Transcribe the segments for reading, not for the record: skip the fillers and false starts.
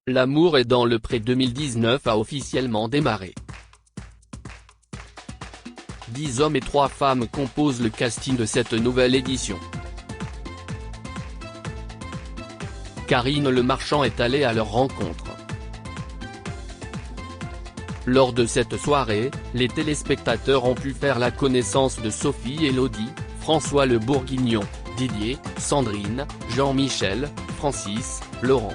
L'amour est dans le pré 2019 a officiellement démarré. 10 hommes et 3 femmes composent le casting de cette nouvelle édition. Karine Le Marchand est allée à leur rencontre. Lors de cette soirée, les téléspectateurs ont pu faire la connaissance de Sophie Élodie, François Le Bourguignon, Didier, Sandrine, Jean-Michel, Francis, Laurent.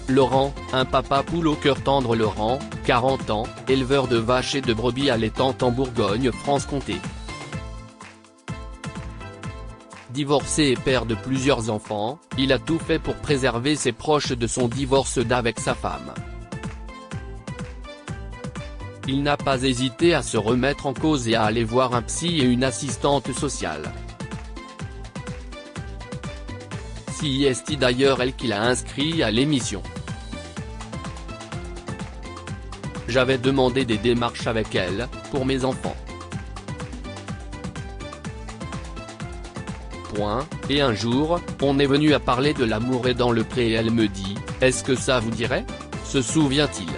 Laurent, un papa poule au cœur tendre. Laurent, 40 ans, éleveur de vaches et de brebis allaitantes en Bourgogne-Franche-Comté. Divorcé et père de plusieurs enfants, il a tout fait pour préserver ses proches de son divorce d'avec sa femme. Il n'a pas hésité à se remettre en cause et à aller voir un psy et une assistante sociale. C'est d'ailleurs elle qui l'a inscrit à l'émission. J'avais demandé des démarches avec elle, pour mes enfants. Et un jour, on est venu à parler de l'amour et dans le pré et elle me dit, est-ce que ça vous dirait ? Se souvient-il.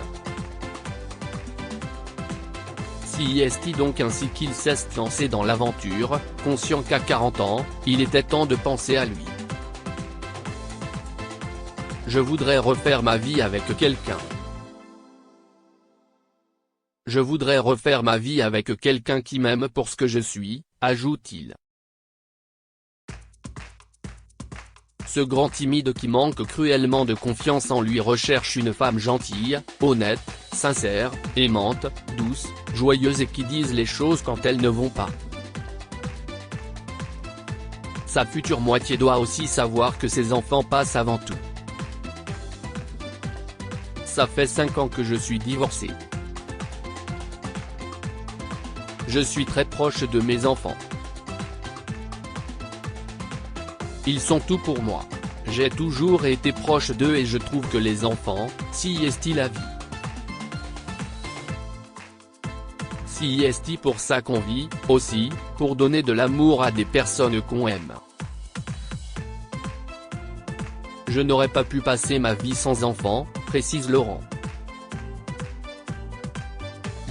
C'est donc ainsi qu'il s'est lancé dans l'aventure, conscient qu'à 40 ans, il était temps de penser à lui. Je voudrais refaire ma vie avec quelqu'un. Je voudrais refaire ma vie avec quelqu'un qui m'aime pour ce que je suis, ajoute-t-il. Ce grand timide qui manque cruellement de confiance en lui recherche une femme gentille, honnête, sincère, aimante, douce, joyeuse et qui dise les choses quand elles ne vont pas. Sa future moitié doit aussi savoir que ses enfants passent avant tout. Ça fait 5 ans que je suis divorcé. Je suis très proche de mes enfants. Ils sont tout pour moi. J'ai toujours été proche d'eux et je trouve que les enfants, c'est la vie. C'est pour ça qu'on vit, aussi, pour donner de l'amour à des personnes qu'on aime. Je n'aurais pas pu passer ma vie sans enfants, précise Laurent.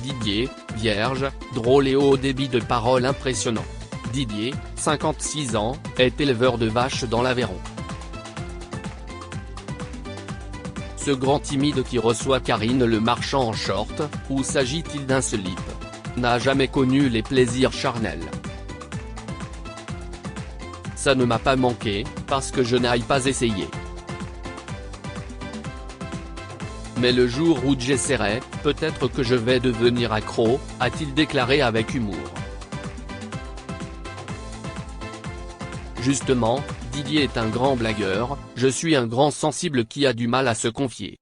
Didier, vierge, drôle et haut débit de parole impressionnant. Didier, 56 ans, est éleveur de vaches dans l'Aveyron. Ce grand timide qui reçoit Karine Le Marchand en short, ou s'agit-il d'un slip, n'a jamais connu les plaisirs charnels. Ça ne m'a pas manqué, parce que je n'aille pas essayer. Mais le jour où j'essaierai, peut-être que je vais devenir accro, a-t-il déclaré avec humour. Justement, Didier est un grand blagueur, je suis un grand sensible qui a du mal à se confier.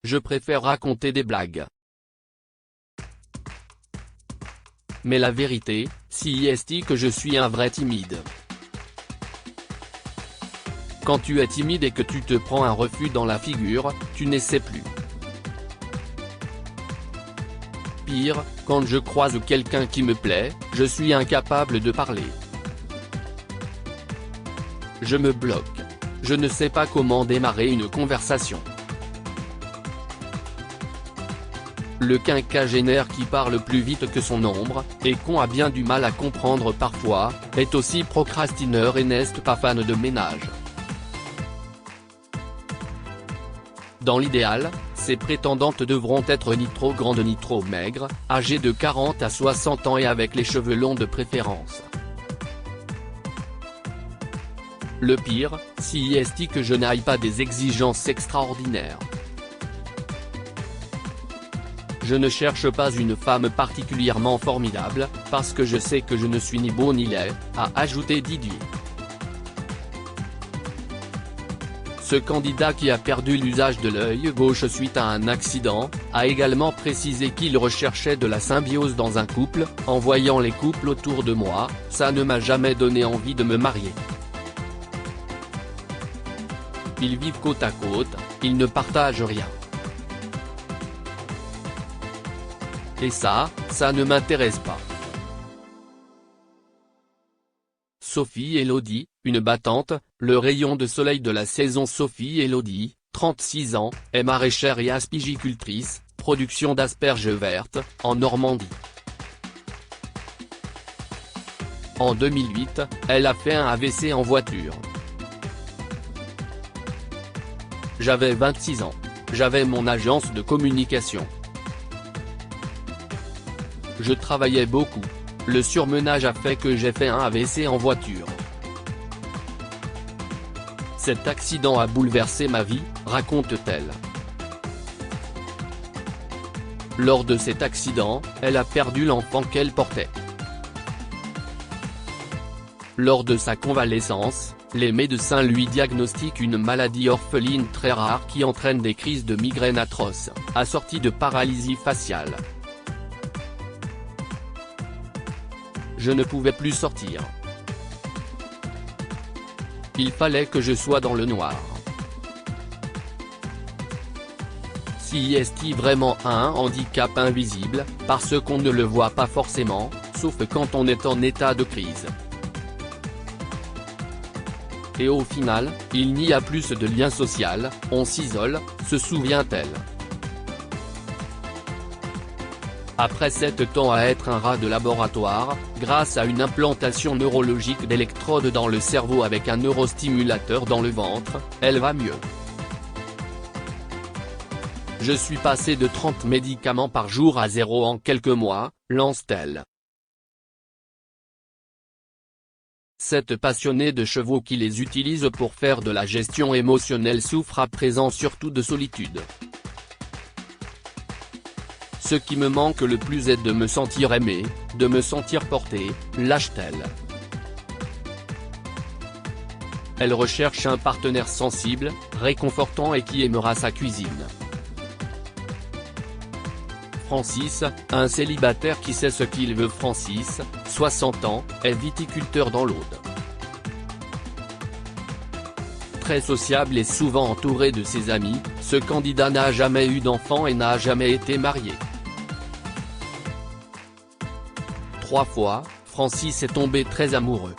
Je préfère raconter des blagues. Mais la vérité, c'est que je suis un vrai timide. Quand tu es timide et que tu te prends un refus dans la figure, tu n'essaies plus. Pire, quand je croise quelqu'un qui me plaît, je suis incapable de parler. Je me bloque. Je ne sais pas comment démarrer une conversation. Le quinquagénaire qui parle plus vite que son ombre, et qu'on a bien du mal à comprendre parfois, est aussi procrastineur et n'est pas fan de ménage. Dans l'idéal, ces prétendantes devront être ni trop grandes ni trop maigres, âgées de 40 à 60 ans et avec les cheveux longs de préférence. Le pire, c'est que je n'aille pas des exigences extraordinaires. Je ne cherche pas une femme particulièrement formidable, parce que je sais que je ne suis ni beau ni laid, a ajouté Didier. Ce candidat qui a perdu l'usage de l'œil gauche suite à un accident, a également précisé qu'il recherchait de la symbiose dans un couple, en voyant les couples autour de moi, ça ne m'a jamais donné envie de me marier. Ils vivent côte à côte, ils ne partagent rien. Et ça ne m'intéresse pas. Sophie Élodie, une battante, le rayon de soleil de la saison. Sophie Elodie, 36 ans, est maraîchère et aspigicultrice, production d'asperges vertes, en Normandie. En 2008, elle a fait un AVC en voiture. J'avais 26 ans. J'avais mon agence de communication. Je travaillais beaucoup. Le surmenage a fait que j'ai fait un AVC en voiture. Cet accident a bouleversé ma vie, raconte-t-elle. Lors de cet accident, elle a perdu l'enfant qu'elle portait. Lors de sa convalescence, les médecins lui diagnostiquent une maladie orpheline très rare qui entraîne des crises de migraine atroces, assorties de paralysie faciale. Je ne pouvais plus sortir. Il fallait que je sois dans le noir. Si est-il vraiment un handicap invisible, parce qu'on ne le voit pas forcément, sauf quand on est en état de crise. Et au final, il n'y a plus de lien social, on s'isole, se souvient-elle. Après 7 ans à être un rat de laboratoire, grâce à une implantation neurologique d'électrodes dans le cerveau avec un neurostimulateur dans le ventre, elle va mieux. Je suis passé de 30 médicaments par jour à 0 en quelques mois, lance-t-elle. Cette passionnée de chevaux qui les utilise pour faire de la gestion émotionnelle souffre à présent surtout de solitude. Ce qui me manque le plus est de me sentir aimée, de me sentir portée, lâche-t-elle. Elle recherche un partenaire sensible, réconfortant et qui aimera sa cuisine. Francis, un célibataire qui sait ce qu'il veut. Francis, 60 ans, est viticulteur dans l'Aude. Très sociable et souvent entouré de ses amis, ce candidat n'a jamais eu d'enfant et n'a jamais été marié. 3 fois, Francis est tombé très amoureux.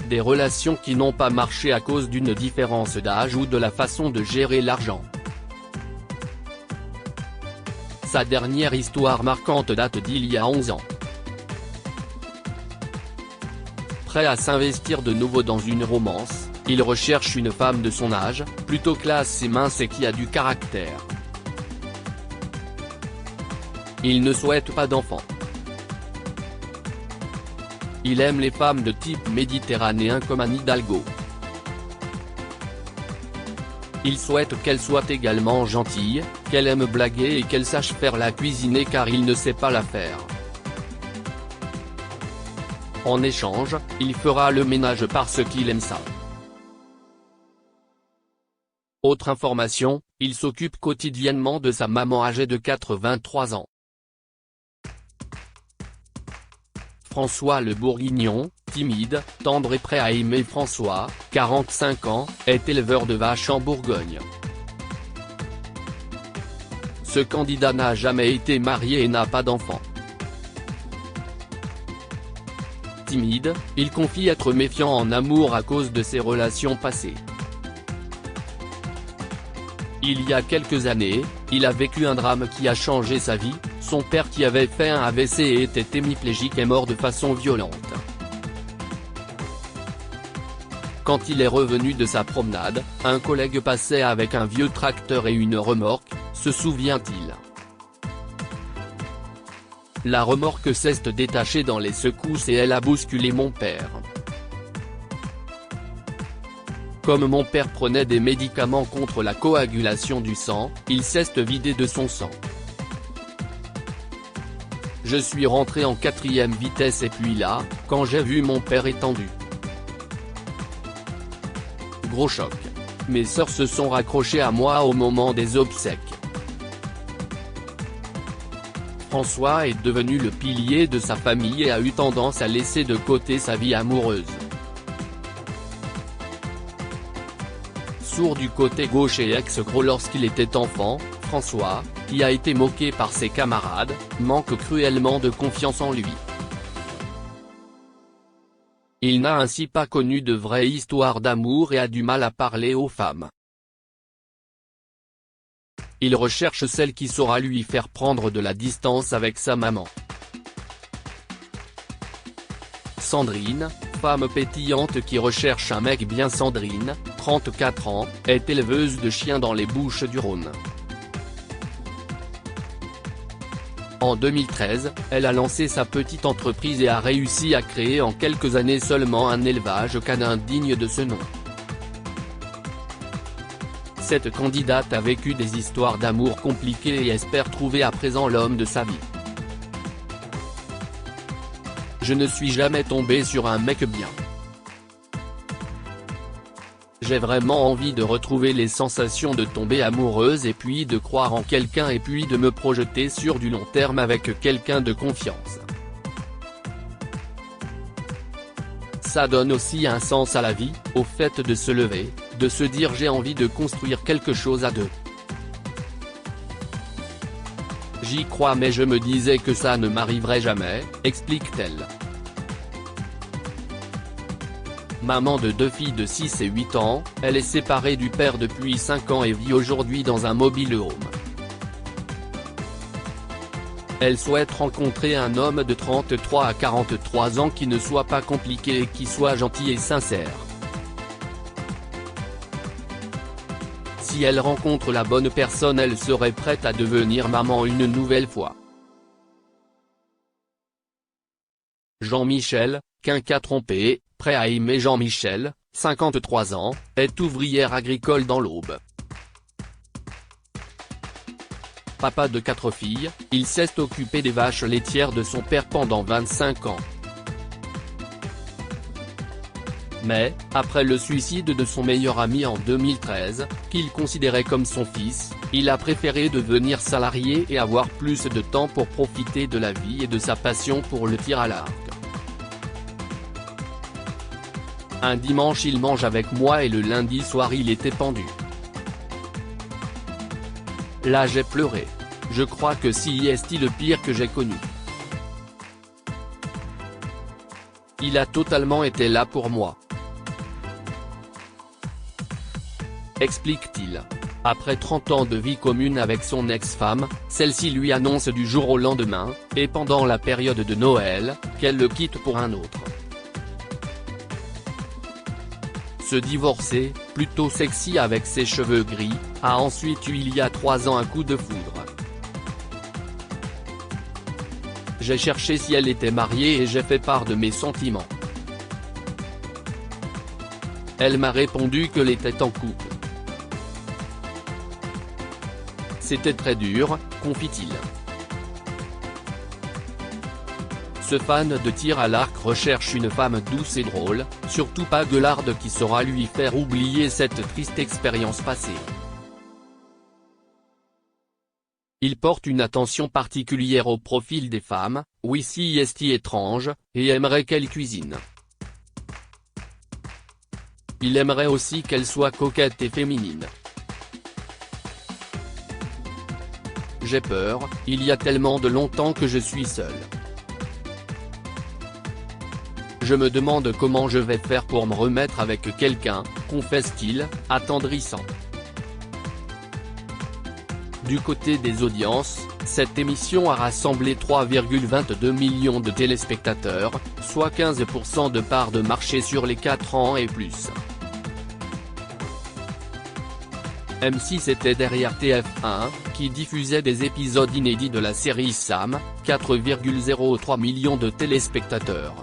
Des relations qui n'ont pas marché à cause d'une différence d'âge ou de la façon de gérer l'argent. Sa dernière histoire marquante date d'il y a 11 ans. Prêt à s'investir de nouveau dans une romance, il recherche une femme de son âge, plutôt classe et mince et qui a du caractère. Il ne souhaite pas d'enfant. Il aime les femmes de type méditerranéen comme Anne Hidalgo. Il souhaite qu'elle soit également gentille, qu'elle aime blaguer et qu'elle sache faire la cuisiner car il ne sait pas la faire. En échange, il fera le ménage parce qu'il aime ça. Autre information, il s'occupe quotidiennement de sa maman âgée de 83 ans. François le Bourguignon, timide, tendre et prêt à aimer. François, 45 ans, est éleveur de vaches en Bourgogne. Ce candidat n'a jamais été marié et n'a pas d'enfant. Timide, il confie être méfiant en amour à cause de ses relations passées. Il y a quelques années, il a vécu un drame qui a changé sa vie. Son père qui avait fait un AVC et était hémiplégique est mort de façon violente. Quand il est revenu de sa promenade, un collègue passait avec un vieux tracteur et une remorque, se souvient-il. La remorque s'est détachée dans les secousses et elle a bousculé mon père. Comme mon père prenait des médicaments contre la coagulation du sang, il s'est vidé de son sang. Je suis rentré en 4e vitesse et puis là, quand j'ai vu mon père étendu. Gros choc. Mes sœurs se sont raccrochées à moi au moment des obsèques. François est devenu le pilier de sa famille et a eu tendance à laisser de côté sa vie amoureuse. Sourd du côté gauche et ex-gros lorsqu'il était enfant, François, qui a été moqué par ses camarades, manque cruellement de confiance en lui. Il n'a ainsi pas connu de vraie histoire d'amour et a du mal à parler aux femmes. Il recherche celle qui saura lui faire prendre de la distance avec sa maman. Sandrine, femme pétillante qui recherche un mec bien. Sandrine, 34 ans, est éleveuse de chiens dans les Bouches-du-Rhône. En 2013, elle a lancé sa petite entreprise et a réussi à créer en quelques années seulement un élevage canin digne de ce nom. Cette candidate a vécu des histoires d'amour compliquées et espère trouver à présent l'homme de sa vie. Je ne suis jamais tombée sur un mec bien. J'ai vraiment envie de retrouver les sensations de tomber amoureuse et puis de croire en quelqu'un et puis de me projeter sur du long terme avec quelqu'un de confiance. Ça donne aussi un sens à la vie, au fait de se lever, de se dire j'ai envie de construire quelque chose à deux. J'y crois mais je me disais que ça ne m'arriverait jamais, explique-t-elle. Maman de 2 filles de 6 et 8 ans, elle est séparée du père depuis 5 ans et vit aujourd'hui dans un mobile home. Elle souhaite rencontrer un homme de 33 à 43 ans qui ne soit pas compliqué et qui soit gentil et sincère. Si elle rencontre la bonne personne, elle serait prête à devenir maman une nouvelle fois. Jean-Michel, quinquas trompé, prêt à aimer. Jean-Michel, 53 ans, est ouvrière agricole dans l'Aube. Papa de 4 filles, il s'est occupé des vaches laitières de son père pendant 25 ans. Mais, après le suicide de son meilleur ami en 2013, qu'il considérait comme son fils, il a préféré devenir salarié et avoir plus de temps pour profiter de la vie et de sa passion pour le tir à l'arc. Un dimanche il mange avec moi et le lundi soir il était pendu. Là j'ai pleuré. Je crois que c'est le pire que j'ai connu. Il a totalement été là pour moi. Explique-t-il. Après 30 ans de vie commune avec son ex-femme, celle-ci lui annonce du jour au lendemain, et pendant la période de Noël, qu'elle le quitte pour un autre. Ce divorcé, plutôt sexy avec ses cheveux gris, a ensuite eu il y a 3 ans un coup de foudre. J'ai cherché si elle était mariée et j'ai fait part de mes sentiments. Elle m'a répondu qu'elle était en couple. C'était très dur, confie-t-il. Ce fan de tir à l'arc recherche une femme douce et drôle, surtout pas gueularde qui saura lui faire oublier cette triste expérience passée. Il porte une attention particulière au profil des femmes, oui si est étrange, et aimerait qu'elles cuisinent. Il aimerait aussi qu'elles soient coquettes et féminines. J'ai peur, il y a tellement de longtemps que je suis seul. Je me demande comment je vais faire pour me remettre avec quelqu'un, confesse-t-il, attendrissant. Du côté des audiences, cette émission a rassemblé 3,22 millions de téléspectateurs, soit 15% de part de marché sur les 4 ans et plus. M6 était derrière TF1, qui diffusait des épisodes inédits de la série Sam, 4,03 millions de téléspectateurs.